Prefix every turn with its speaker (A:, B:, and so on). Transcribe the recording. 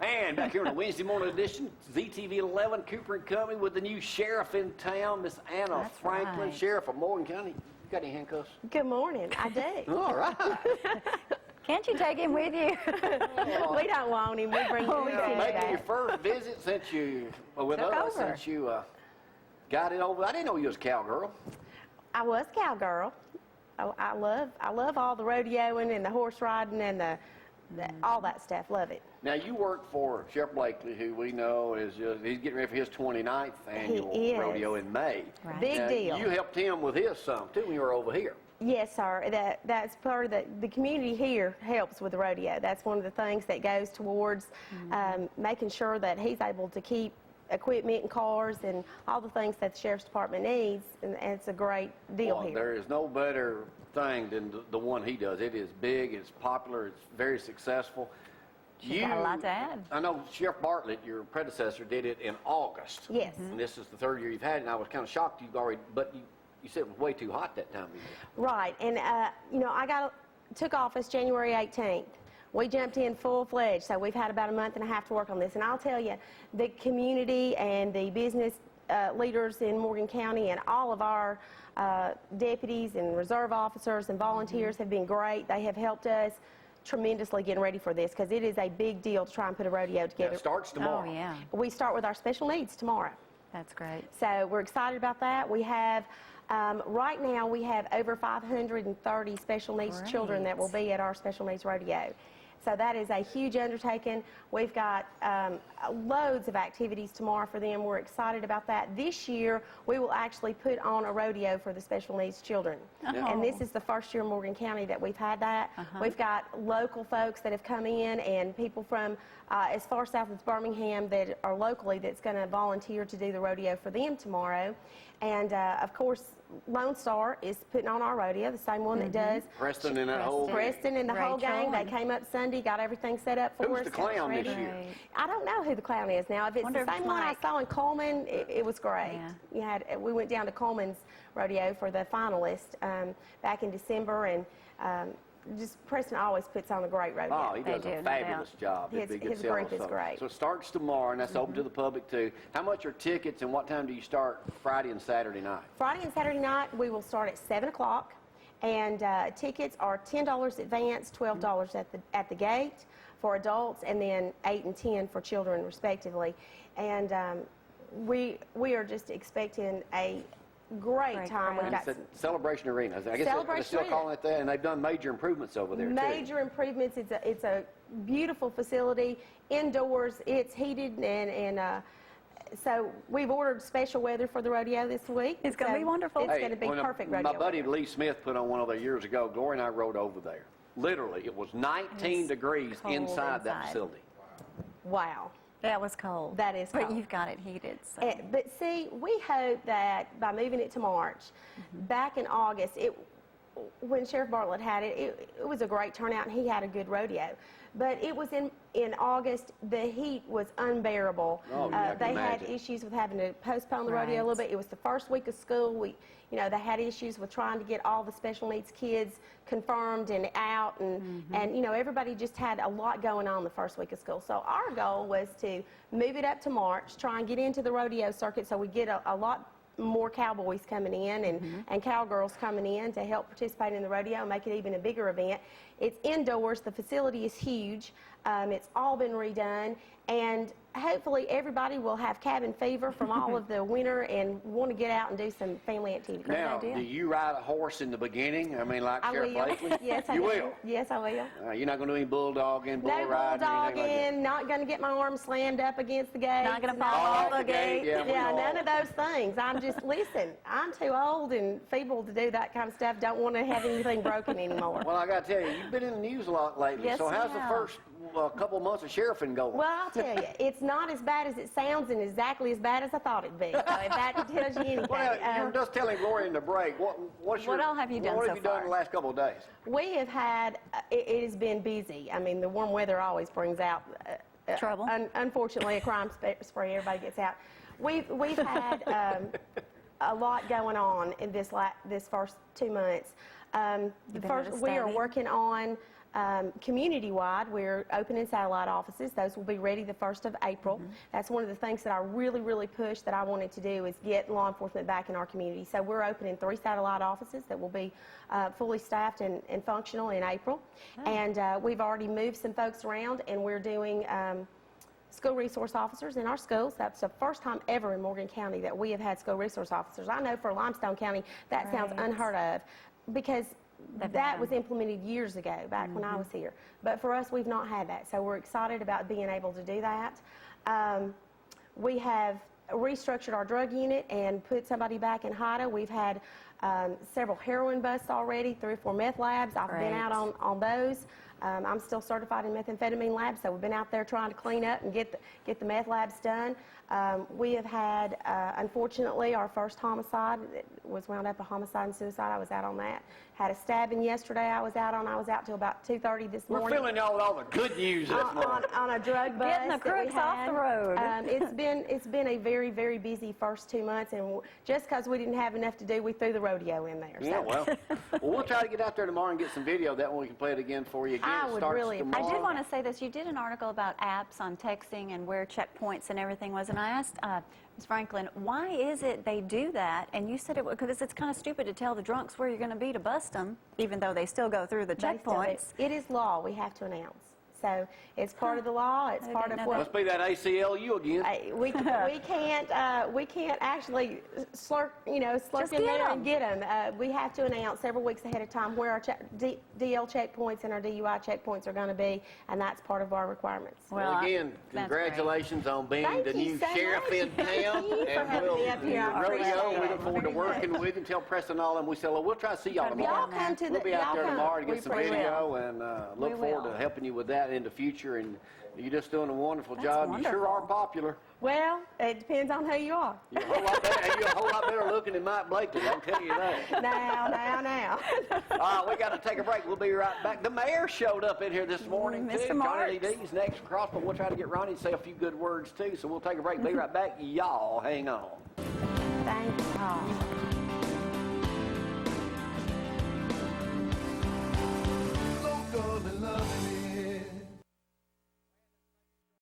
A: And back here on the Wednesday morning edition, ZTV 11, Cooper and Company with the new sheriff in town, Miss Anna
B: That's
A: Franklin,
B: right.
A: Sheriff of Morgan County. You got any handcuffs?
C: Good morning. I do.
A: All right.
B: Can't you take him with you?
C: We don't want him. We bring him
A: Making your first visit since you with
B: Took
A: us,
B: over.
A: since you got it over. I didn't know you was a cowgirl.
C: I was cowgirl. Oh, I love all the rodeoing and the horse riding and all that stuff. Love it.
A: Now, you work for Sheriff Blakely, who we know is he's getting ready for his 29th annual
C: is.
A: rodeo in May.
B: Right.
C: Big
A: Now,
C: deal.
A: You helped him with his some, too, when you were over here.
C: Yes, sir. That's part of the community here helps with the rodeo. That's one of the things that goes towards making sure that he's able to keep equipment and cars and all the things that the Sheriff's Department needs, and it's a great deal
A: Well,
C: here.
A: there is no better thing than the one he does. It is big, it's popular, it's very successful.
B: She's got a lot to add.
A: I know Sheriff Bartlett, your predecessor, did it in August.
C: Yes.
A: And this is the third year you've had it, and I was kind of shocked you've already, but you said it was way too hot that time of year.
C: Right, and you know, took office January 18th. We jumped in full-fledged, so we've had about a month and a half to work on this. And I'll tell you, the community and the business leaders in Morgan County and all of our deputies and reserve officers and volunteers have been great. They have helped us tremendously getting ready for this because it is a big deal to try and put a rodeo together.
A: It starts tomorrow.
B: Oh, yeah.
C: We start with our special needs tomorrow.
B: That's great.
C: So we're excited about that. We have, right now, we have over 530 special needs
B: Great.
C: children that will be at our special needs rodeo. So that is a huge undertaking. We've got loads of activities tomorrow for them. We're excited about that. This year, we will actually put on a rodeo for the special needs children. And this is the first year in Morgan County that we've had that. We've got local folks that have come in and people from as far south as Birmingham that are locally that's going to volunteer to do the rodeo for them tomorrow. And of course, Lone Star is putting on our rodeo, the same one that does.
A: Preston and that whole
C: Preston and the whole gang, they came up Sunday, got everything set up for us.
A: Who's the clown this
B: Ready.
A: year?
C: I don't know who the clown is now. If it's
B: Wonder
C: the
B: if
C: same
B: it's
C: one I
B: Mike.
C: saw in Coleman, it was great.
B: Yeah.
C: We went down to Coleman's rodeo for the finalist back in December, and just Preston always puts on a great rodeo.
A: Oh, he does
B: do,
A: a
B: no
A: fabulous job.
C: His-
A: It'd be good
C: his
A: selling
C: group is
A: some.
C: great.
A: So it starts tomorrow, and that's open to the public, too. How much are tickets, and what time do you start Friday and Saturday night?
C: Friday and Saturday night, we will start at 7 o'clock, and tickets are $10 advance, $12 at the gate for adults, and then $8 and $10 for children, respectively. And we are just expecting a great time. We've
A: It's
C: got
A: at Celebration Arena. I guess they're
C: Celebration
A: still
C: Arena.
A: calling it that, and they've done major improvements over there, too.
C: major improvements. It's a beautiful facility, indoors. It's heated, and so we've ordered special weather for the rodeo this week.
B: It's gonna
C: So
B: be wonderful.
C: It's going to be
A: when
C: perfect
A: my
C: rodeo
A: buddy
C: weather.
A: Lee Smith put on one of those years ago. Gloria and I rode over there. Literally, it was 19
B: was
A: degrees
B: cold
A: inside that
B: inside.
A: facility.
C: Wow.
B: That was cold.
C: That is
B: But
C: cold.
B: you've got it heated. So.
C: But see, we hope that by moving it to March, back in August, when Sheriff Bartlett had it, it was a great turnout, and he had a good rodeo. But it was in August, the heat was unbearable.
A: Oh, yeah, I can
C: they had
A: imagine.
C: issues with having to postpone the rodeo a
B: Right.
C: little bit. It was the first week of school. They had issues with trying to get all the special needs kids confirmed and out, and everybody just had a lot going on the first week of school. So our goal was to move it up to March, try and get into the rodeo circuit so we get a lot more cowboys coming in and cowgirls coming in to help participate in the rodeo and make it even a bigger event. It's indoors. The facility is huge. It's all been redone, and hopefully everybody will have cabin fever from all of the winter and want to get out and do some family activities.
A: Now,
B: idea.
A: do you ride a horse in the beginning? I mean, like
C: I
A: Sheriff
C: will.
A: Blakely?
C: Yes, I
A: You
C: will.
A: will?
C: Yes, I will.
A: You're not going to do any bulldogging, bull
C: No
A: riding, anything like that?
C: bulldogging, not going to get my arm slammed up against the gate.
B: Not gonna fall
A: off
B: off
A: the
B: the
A: gate,
B: gate.
A: yeah, we know
C: none
A: all.
C: of those things. I'm just, listen, I'm too old and feeble to do that kind of stuff. Don't want to have anything broken anymore.
A: Well, I got to tell you, you've been in the news a lot lately.
B: Yes,
A: so how's
B: we
A: the
B: have.
A: first couple months of sheriffing going?
C: Well, I'll tell you, it's not as bad as it sounds and exactly as bad as I thought it'd be. So if that tells you anything.
A: Well, you were just telling Gloria in the break. What
B: all have you done
A: What
B: so
A: have you done
B: far?
A: in the last couple of days?
C: We have had, it has been busy. I mean, the warm weather always brings out
B: Trouble.
C: Unfortunately, a crime spree. Everybody gets out. We've had a lot going on in this first 2 months.
B: You've been
C: We are
B: studying?
C: working on community-wide, we're opening satellite offices. Those will be ready the 1st of April. That's one of the things that I really pushed that I wanted to do is get law enforcement back in our community. So we're opening 3 satellite offices that will be fully staffed and functional in April. And we've already moved some folks around, and we're doing school resource officers in our schools. That's the first time ever in Morgan County that we have had school resource officers. I know for Limestone County that sounds unheard of because that was implemented years ago, back when I was here. But for us, we've not had that. So we're excited about being able to do that. We have restructured our drug unit and put somebody back in HIDA. We've had several heroin busts already, 3 or 4 meth labs. I've been out on those. I'm still certified in methamphetamine labs, so we've been out there trying to clean up and get the meth labs done. We have had, unfortunately, our first homicide was wound up a homicide and suicide. I was out on that. Had a stabbing yesterday I was out on. I was out till about 2:30 this morning.
A: We're filling y'all with all the good news this morning.
C: On a drug bust.
B: Getting the crooks off the road.
C: It's been a very busy first 2 months, and just because we didn't have enough to do, we threw the rodeo in there.
A: Yeah, well, we'll try to get out there tomorrow and get some video. That one we can play it again for you. Again,
C: I would really
B: I
C: appreciate
B: did want to say this. You did an article about apps on texting and where checkpoints and everything was, and I asked Ms. Franklin, why is it they do that? And you said it because it's kind of stupid to tell the drunks where you're going to be to bust them, even though they still go through the checkpoints.
C: It is law. We have to announce. So it's part of the law. It's part of what.
A: Must be that ACLU again.
C: We can't actually slurp in there and get them. We have to announce several weeks ahead of time where our DL checkpoints and our DUI checkpoints are going to be, and that's part of our requirements.
A: Well, again, congratulations on being the new sheriff in town.
C: And
A: we'll rodeo. We look forward to working with you. Tell Preston all them. We said, we'll try to see y'all tomorrow. We'll be out there tomorrow to get some video and look forward to helping you with that in the future. And you're just doing a wonderful job.
B: Wonderful.
A: You sure are popular.
C: Well, it depends on who you are.
A: You're a whole lot better looking than Mike Blakely, I can tell you that.
C: Now.
A: All right, we got to take a break. We'll be right back. The mayor showed up in here this morning, too.
B: Mr. Marks.
A: Johnny D's next across, but we'll try to get Ronnie to say a few good words, too. So we'll take a break. Be right back. Y'all hang on.
C: Thank you.